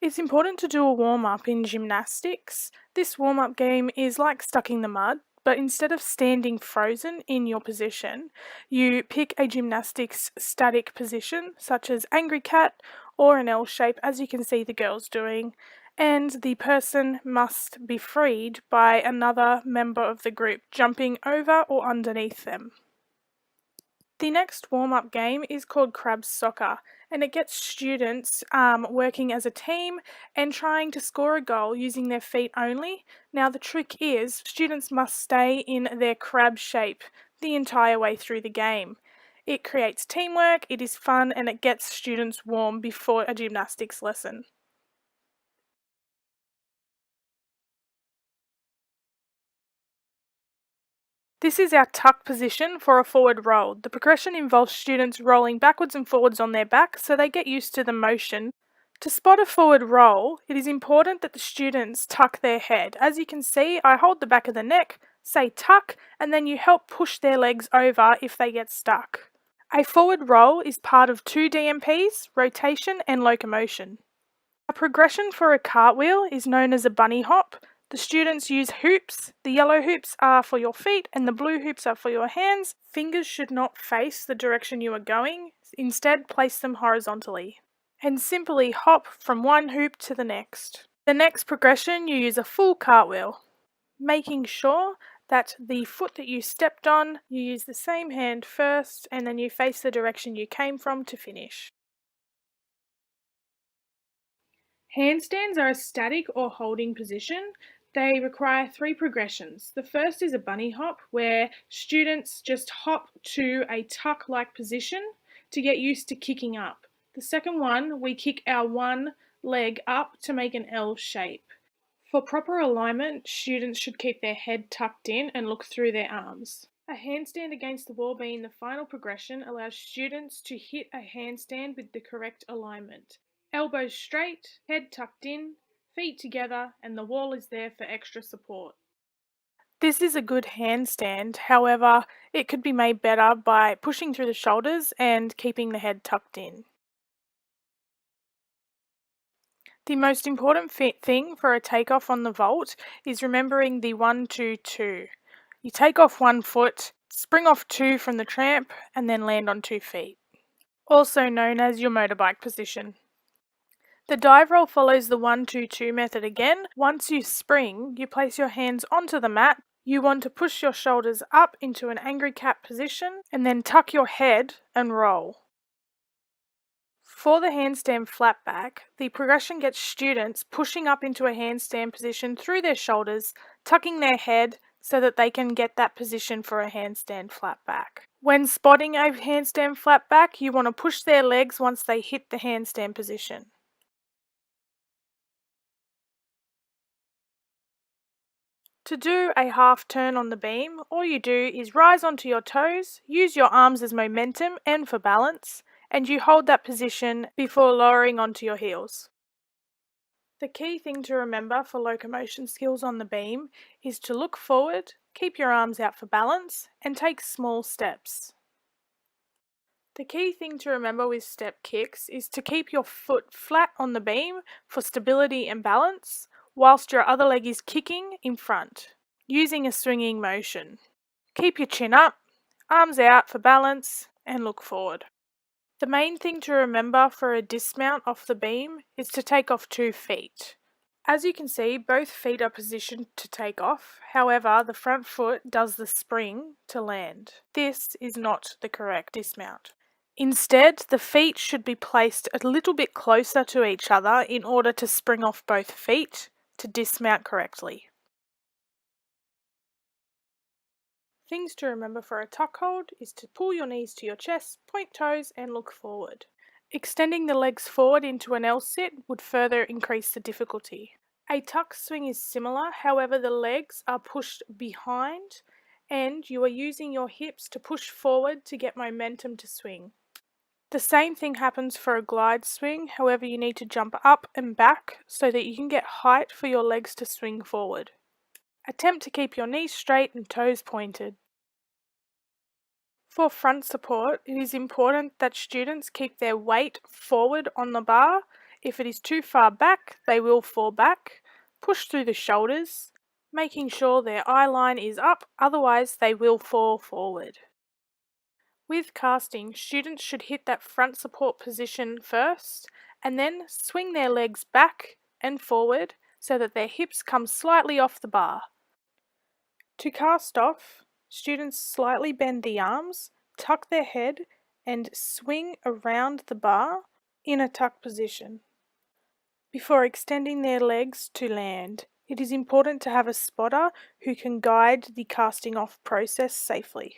It's important to do a warm-up in gymnastics. This warm-up game is like stuck in the mud, but instead of standing frozen in your position, you pick a gymnastics static position, such as angry cat or an L shape, as you can see the girls doing, and the person must be freed by another member of the group jumping over or underneath them. The next warm-up game is called Crab Soccer, and it gets students working as a team and trying to score a goal using their feet only. Now the trick is students must stay in their crab shape the entire way through the game. It creates teamwork, it is fun, and it gets students warm before a gymnastics lesson. This is our tuck position for a forward roll. The progression involves students rolling backwards and forwards on their back so they get used to the motion. To spot a forward roll, it is important that the students tuck their head. As you can see, I hold the back of the neck, say tuck, and then you help push their legs over if they get stuck. A forward roll is part of 2 DMPs, rotation and locomotion. A progression for a cartwheel is known as a bunny hop. The students use hoops. The yellow hoops are for your feet and the blue hoops are for your hands. Fingers should not face the direction you are going. Instead, place them horizontally. And simply hop from one hoop to the next. The next progression, you use a full cartwheel, making sure that the foot that you stepped on, you use the same hand first and then you face the direction you came from to finish. Handstands are a static or holding position. They require 3 progressions. The first is a bunny hop, where students just hop to a tuck-like position to get used to kicking up. The second one, we kick our one leg up to make an L shape. For proper alignment, students should keep their head tucked in and look through their arms. A handstand against the wall being the final progression allows students to hit a handstand with the correct alignment. Elbows straight, head tucked in, feet together, and the wall is there for extra support. This is a good handstand, however, it could be made better by pushing through the shoulders and keeping the head tucked in. The most important thing for a takeoff on the vault is remembering the 1-2-2. You take off one foot, spring off 2 from the tramp, and then land on 2 feet, also known as your motorbike position. The dive roll follows the 1-2-2 method again. Once you spring, you place your hands onto the mat. You want to push your shoulders up into an angry cat position and then tuck your head and roll. For the handstand flat back, the progression gets students pushing up into a handstand position through their shoulders, tucking their head so that they can get that position for a handstand flat back. When spotting a handstand flat back, you want to push their legs once they hit the handstand position. To do a half turn on the beam, all you do is rise onto your toes, use your arms as momentum and for balance, and you hold that position before lowering onto your heels. The key thing to remember for locomotion skills on the beam is to look forward, keep your arms out for balance, and take small steps. The key thing to remember with step kicks is to keep your foot flat on the beam for stability and balance, whilst your other leg is kicking in front, using a swinging motion. Keep your chin up, arms out for balance, and look forward. The main thing to remember for a dismount off the beam is to take off 2 feet. As you can see, both feet are positioned to take off, however, the front foot does the spring to land. This is not the correct dismount. Instead, the feet should be placed a little bit closer to each other in order to spring off both feet to dismount correctly. Things to remember for a tuck hold is to pull your knees to your chest, point toes and look forward. Extending the legs forward into an L sit would further increase the difficulty. A tuck swing is similar, however the legs are pushed behind and you are using your hips to push forward to get momentum to swing. The same thing happens for a glide swing, however you need to jump up and back so that you can get height for your legs to swing forward. Attempt to keep your knees straight and toes pointed. For front support, it is important that students keep their weight forward on the bar. If it is too far back, they will fall back. Push through the shoulders, making sure their eye line is up, otherwise they will fall forward. With casting, students should hit that front support position first and then swing their legs back and forward so that their hips come slightly off the bar. To cast off, students slightly bend the arms, tuck their head and swing around the bar in a tuck position. Before extending their legs to land, it is important to have a spotter who can guide the casting off process safely.